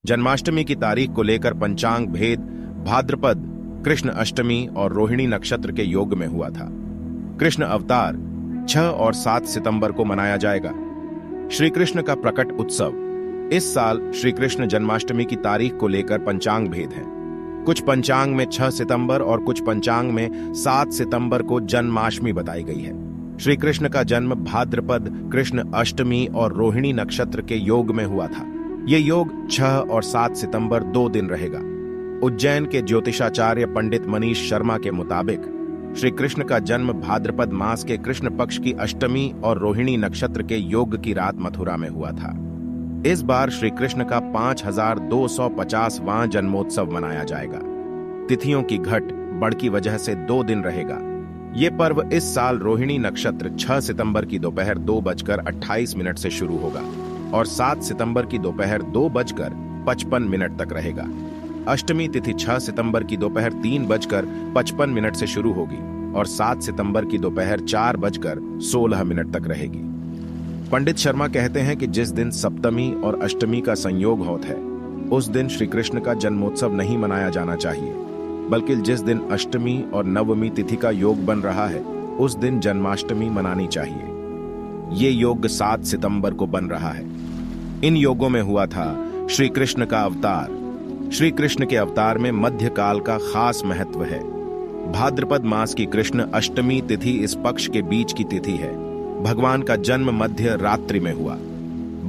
जन्माष्टमी की तारीख को लेकर पंचांग भेद भाद्रपद कृष्ण अष्टमी और रोहिणी नक्षत्र के योग में हुआ था। कृष्ण अवतार 6 और 7 सितंबर को मनाया जाएगा। श्री कृष्ण का प्रकट उत्सव। इस साल श्री कृष्ण जन्माष्टमी की तारीख को लेकर पंचांग भेद है। कुछ पंचांग में 6 सितंबर और कुछ पंचांग में 7 सितंबर को जन्माष्टमी बताई गई है। श्री कृष्ण का जन्म भाद्रपद कृष्ण अष्टमी और रोहिणी नक्षत्र के योग में हुआ था। ये योग 6 और 7 सितंबर 2 दिन रहेगा। उज्जैन के ज्योतिषाचार्य पंडित मनीष शर्मा के मुताबिक श्री कृष्ण का जन्म भाद्रपद मास के कृष्ण पक्ष की अष्टमी और रोहिणी नक्षत्र के योग की रात मथुरा में हुआ था। इस बार श्री कृष्ण का 5250वां जन्मोत्सव मनाया जाएगा। तिथियों की घट बढ़ की वजह से 2 दिन रहेगा। ये पर्व इस साल रोहिणी नक्षत्र 6 सितंबर की दोपहर 2:28 से शुरू होगा और 7 सितंबर की दोपहर 2:55 तक रहेगा। अष्टमी तिथि 6 सितंबर की दोपहर 3:55 से शुरू होगी और 7 सितंबर की दोपहर 4:16 तक रहेगी। पंडित शर्मा कहते हैं कि जिस दिन सप्तमी और अष्टमी का संयोग होता है उस दिन श्री कृष्ण का जन्मोत्सव नहीं मनाया जाना चाहिए, बल्कि जिस दिन अष्टमी और नवमी तिथि का योग बन रहा है उस दिन जन्माष्टमी मनानी चाहिए। ये योग 7 सितंबर को बन रहा है। इन योगों में हुआ था श्री कृष्ण का अवतार। श्री कृष्ण के अवतार में मध्यकाल का खास महत्व है। भाद्रपद मास की कृष्ण अष्टमी तिथि इस पक्ष के बीच की तिथि है। भगवान का जन्म मध्य रात्रि में हुआ।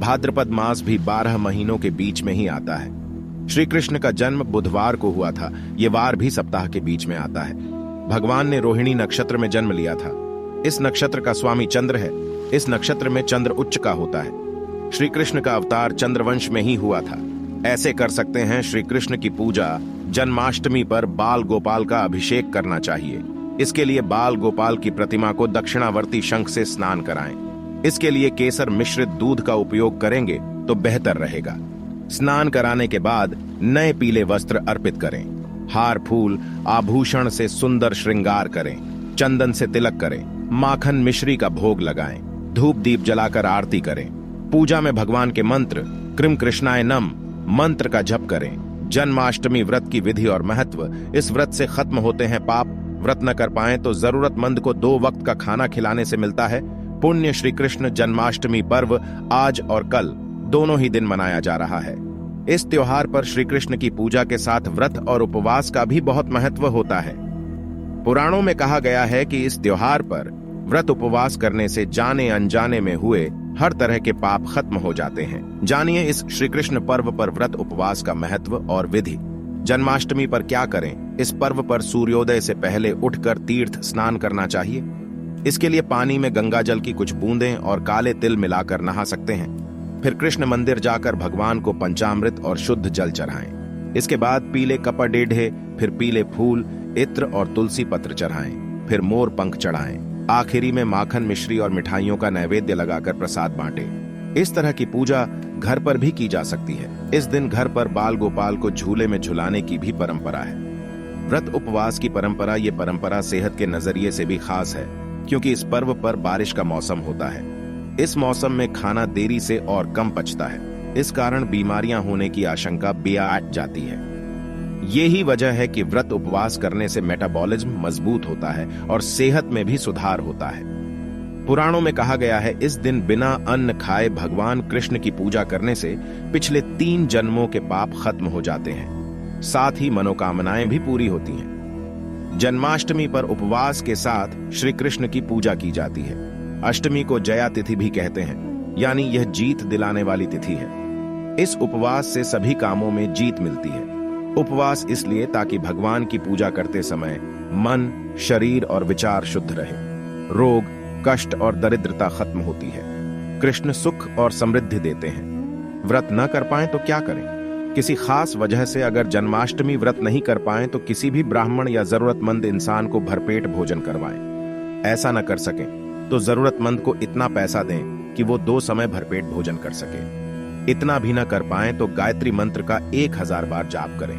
भाद्रपद मास भी 12 महीनों के बीच में ही आता है। श्री कृष्ण का जन्म बुधवार को हुआ था। ये वार भी सप्ताह के बीच में आता है। भगवान ने रोहिणी नक्षत्र में जन्म लिया था। इस नक्षत्र का स्वामी चंद्र है। इस नक्षत्र में चंद्र उच्च का होता है। श्री कृष्ण का अवतार चंद्रवंश में ही हुआ था। ऐसे कर सकते हैं श्री कृष्ण की पूजा जन्माष्टमी पर बाल गोपाल का अभिषेक करना चाहिए। इसके लिए बाल गोपाल की प्रतिमा को दक्षिणावर्ती शंख से स्नान कराएं। इसके लिए केसर मिश्रित दूध का उपयोग करेंगे तो बेहतर रहेगा। स्नान कराने के बाद नए पीले वस्त्र अर्पित करें। हार फूल आभूषण से सुंदर श्रृंगार करें। चंदन से तिलक करें। माखन मिश्री का भोग लगाएं। धूप दीप जलाकर आरती करें। पूजा में भगवान के मंत्र कृम कृष्णाय नम मंत्र का जप करें। जन्माष्टमी व्रत की विधि और महत्व। इस व्रत से खत्म होते हैं पाप। व्रत न कर पाए तो जरूरतमंद को 2 वक्त का खाना खिलाने से मिलता है पुण्य। श्री कृष्ण जन्माष्टमी पर्व आज और कल दोनों ही दिन मनाया जा रहा है। इस त्योहार पर श्री कृष्ण की पूजा के साथ व्रत और उपवास का भी बहुत महत्व होता है। पुराणों में कहा गया है कि इस त्योहार पर व्रत उपवास करने से जाने अनजाने में हुए हर तरह के पाप खत्म हो जाते हैं। जानिए इस श्री कृष्ण पर्व पर व्रत उपवास का महत्व और विधि। जन्माष्टमी पर क्या करें? इस पर्व पर सूर्योदय से पहले उठकर तीर्थ स्नान करना चाहिए। इसके लिए पानी में गंगा जल की कुछ बूंदें और काले तिल मिलाकर नहा सकते हैं। फिर कृष्ण मंदिर जाकर भगवान को पंचामृत और शुद्ध जल चढ़ाएं। इसके बाद पीले कपड़ेढ़े, फिर पीले फूल, इत्र और तुलसी पत्र चढ़ाएं। फिर मोर पंख चढ़ाएं। आखिरी में माखन मिश्री और मिठाइयों का नैवेद्य लगाकर प्रसाद बांटें। इस तरह की पूजा घर पर भी की जा सकती है। इस दिन घर पर बाल गोपाल को झूले में झुलाने की भी परंपरा है। व्रत उपवास की परंपरा ये परंपरा सेहत के नजरिए से भी खास है, क्योंकि इस पर्व पर बारिश का मौसम होता है। इस मौसम में खाना देरी से और कम पचता है। इस कारण बीमारियां होने की आशंका बढ़ जाती है। यही वजह है कि व्रत उपवास करने से मेटाबॉलिज्म मजबूत होता है और सेहत में भी सुधार होता है। पुराणों में कहा गया है इस दिन बिना अन्न खाए भगवान कृष्ण की पूजा करने से पिछले 3 जन्मों के पाप खत्म हो जाते हैं। साथ ही मनोकामनाएं भी पूरी होती हैं। जन्माष्टमी पर उपवास के साथ श्री कृष्ण की पूजा की जाती है। अष्टमी को जया तिथि भी कहते हैं, यानी यह जीत दिलाने वाली तिथि है। इस उपवास से सभी कामों में जीत मिलती है। उपवास इसलिए ताकि भगवान की पूजा करते समय मन, शरीर और विचार शुद्ध रहे। रोग, कष्ट और दरिद्रता खत्म होती है। कृष्ण सुख और समृद्धि देते हैं। व्रत न कर पाएं तो क्या करें? किसी खास वजह से अगर जन्माष्टमी व्रत नहीं कर पाएं तो किसी भी ब्राह्मण या जरूरतमंद इंसान को भरपेट भोजन करवाएं। ऐसा न कर सकें तो जरूरतमंद को इतना पैसा दें कि वो 2 समय भरपेट भोजन कर सके। इतना भी न कर पाएं तो गायत्री मंत्र का 1000 बार जाप करें।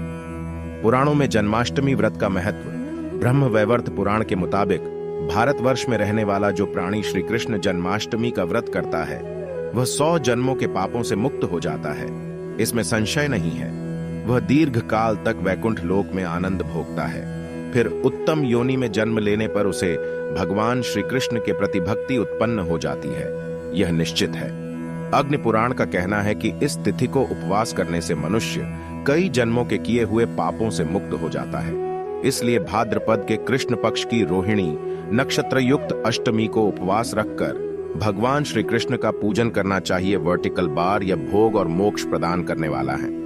पुराणों में जन्माष्टमी व्रत का महत्व। ब्रह्मवैवर्त पुराण के मुताबिक भारतवर्ष में रहने वाला जो प्राणी श्री कृष्ण जन्माष्टमी का व्रत करता है वह 100 जन्मों के पापों से मुक्त हो जाता है। इसमें संशय नहीं है। वह दीर्घ काल तक वैकुंठ लोक में आनंद भोगता है। फिर उत्तम योनि में जन्म लेने पर उसे भगवान श्री कृष्ण के प्रति भक्ति उत्पन्न हो जाती है, यह निश्चित है। अग्नि पुराण का कहना है कि इस तिथि को उपवास करने से मनुष्य कई जन्मों के किए हुए पापों से मुक्त हो जाता है। इसलिए भाद्रपद के कृष्ण पक्ष की रोहिणी नक्षत्र युक्त अष्टमी को उपवास रखकर भगवान श्री कृष्ण का पूजन करना चाहिए। वर्टिकल बार यह भोग और मोक्ष प्रदान करने वाला है।